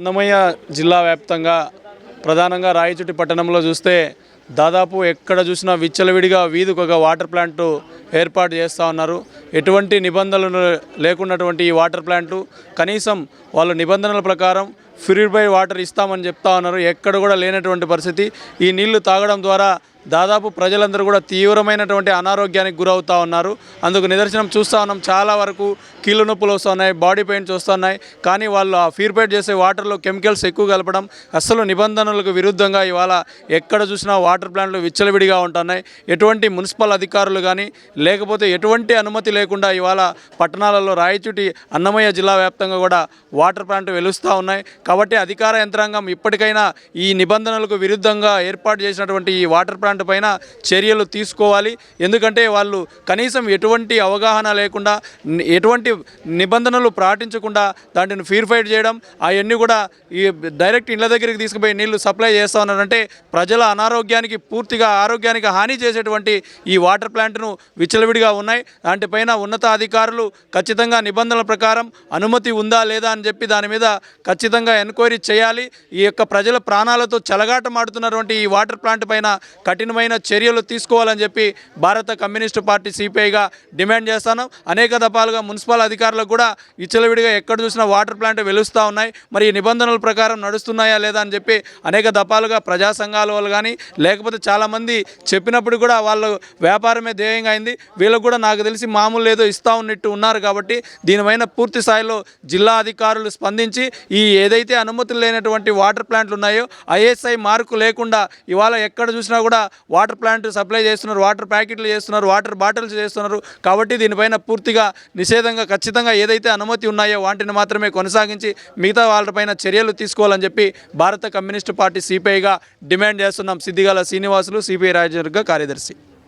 అన్నమయ్య జిల్లా వ్యాప్తంగా ప్రధానంగా రాయచోటి పట్టణంలో చూస్తే దాదాపు ఎక్కడ చూసినా విచ్చలవిడిగా వీధికొక వాటర్ ప్లాంట్ ఏర్పాటు చేస్తూ ఉన్నారు. ఎటువంటి నిబంధనలు లేకున్నటువంటి ఈ వాటర్ ప్లాంట్ కనీసం వాళ్ళ నిబంధనల ప్రకారం ప్యూరిఫై వాటర్ ఇస్తామని చెప్తా ఉన్నారు. ఎక్కడ కూడా లేనటువంటి పరిస్థితి. ఈ నీళ్లు తాగడం ద్వారా దాదాపు ప్రజలందరూ కూడా తీవ్రమైనటువంటి అనారోగ్యానికి గురవుతూ ఉన్నారు. అందుకు నిదర్శనం చూస్తూ ఉన్నాం. చాలా వరకు కీళ్ళ నొప్పులు వస్తున్నాయి, బాడీ పెయిన్స్ వస్తున్నాయి. కానీ వాళ్ళు ఆ ప్యూరిఫై చేసే వాటర్లో కెమికల్స్ ఎక్కువ కలపడం, అసలు నిబంధనలకు విరుద్ధంగా ఇవాళ ఎక్కడ చూసినా వాటర్ ప్లాంట్లు విచ్చలవిడిగా ఉంటున్నాయి. ఎటువంటి మున్సిపల్ అధికారులు కానీ లేకపోతే ఎటువంటి అనుమతి లేకుండా ఇవాళ పట్టణాలలో రాయచోటి అన్నమయ్య జిల్లా వ్యాప్తంగా కూడా వాటర్ ప్లాంట్ వెలుస్తూ ఉన్నాయి. కాబట్టి అధికార యంత్రాంగం ఇప్పటికైనా ఈ నిబంధనలకు విరుద్ధంగా ఏర్పాటు చేసినటువంటి ఈ వాటర్ ప్లాంట్ పైన చర్యలు తీసుకోవాలి. ఎందుకంటే వాళ్ళు కనీసం ఎటువంటి అవగాహన లేకుండా ఎటువంటి నిబంధనలు పాటించకుండా దాంట్ని ప్యూరిఫైడ్ చేయడం, అవన్నీ కూడా ఈ డైరెక్ట్ ఇళ్ళ దగ్గరికి తీసుకుపోయి నీళ్లు సప్లై చేస్తూ ఉన్నారంటే ప్రజల అనారోగ్యానికి పూర్తిగా ఆరోగ్యానికి హాని చేసేటువంటి ఈ వాటర్ ప్లాంట్ను విచ్చలవిడిగా ఉన్నాయి. దాంట్పైన ఉన్నత అధికారులు ఖచ్చితంగా నిబంధనల ప్రకారం అనుమతి ఉందా లేదా అని చెప్పి దాని మీద ఖచ్చితంగా ఎంక్వైరీ చేయాలి. ఈ యొక్క ప్రజల ప్రాణాలతో చెలగాటమాడుతున్నటువంటి ఈ వాటర్ ప్లాంట్ పైన కఠినమైన చర్యలు తీసుకోవాలని చెప్పి భారత కమ్యూనిస్టు పార్టీ సిపిఐగా డిమాండ్ చేస్తాను. అనేక దఫాలుగా మున్సిపల్ అధికారులకు కూడా విచ్చలవిడిగా ఎక్కడ చూసినా వాటర్ ప్లాంట్ వెలుస్తూ ఉన్నాయి. మరి ఈ నిబంధనల ప్రకారం నడుస్తున్నాయా లేదా అని చెప్పి అనేక దఫాలుగా ప్రజా సంఘాల వాళ్ళు కానీ లేకపోతే చాలామంది చెప్పినప్పుడు కూడా వాళ్ళు వ్యాపారమే ధ్యేయంగా అయింది. వీళ్ళకు కూడా నాకు తెలిసి మామూలు ఏదో ఇస్తూ ఉన్నట్టు ఉన్నారు. కాబట్టి దీనిపైన పూర్తి స్థాయిలో జిల్లా అధికారులు స్పందించి ఈ ఏదైతే అనుమతులు లేనటువంటి వాటర్ ప్లాంట్లు ఉన్నాయో ఐఎస్ఐ మార్కు లేకుండా ఇవాళ ఎక్కడ చూసినా కూడా వాటర్ ప్లాంట్ సప్లై చేస్తున్నారు, వాటర్ ప్యాకెట్లు చేస్తున్నారు, వాటర్ బాటిల్స్ చేస్తున్నారు. కాబట్టి దీనిపైన పూర్తిగా నిషేధంగా ఖచ్చితంగా ఏదైతే అనుమతి ఉన్నాయో వాటిని మాత్రమే కొనసాగించి మిగతా వాళ్ళపైన చర్యలు తీసుకోవాలని చెప్పి భారత కమ్యూనిస్టు పార్టీ సిపిఐగా డిమాండ్ చేస్తున్నాం. సిద్దిగాల శ్రీనివాసులు, సిపిఐ రాజ్యవర్గ కార్యదర్శి.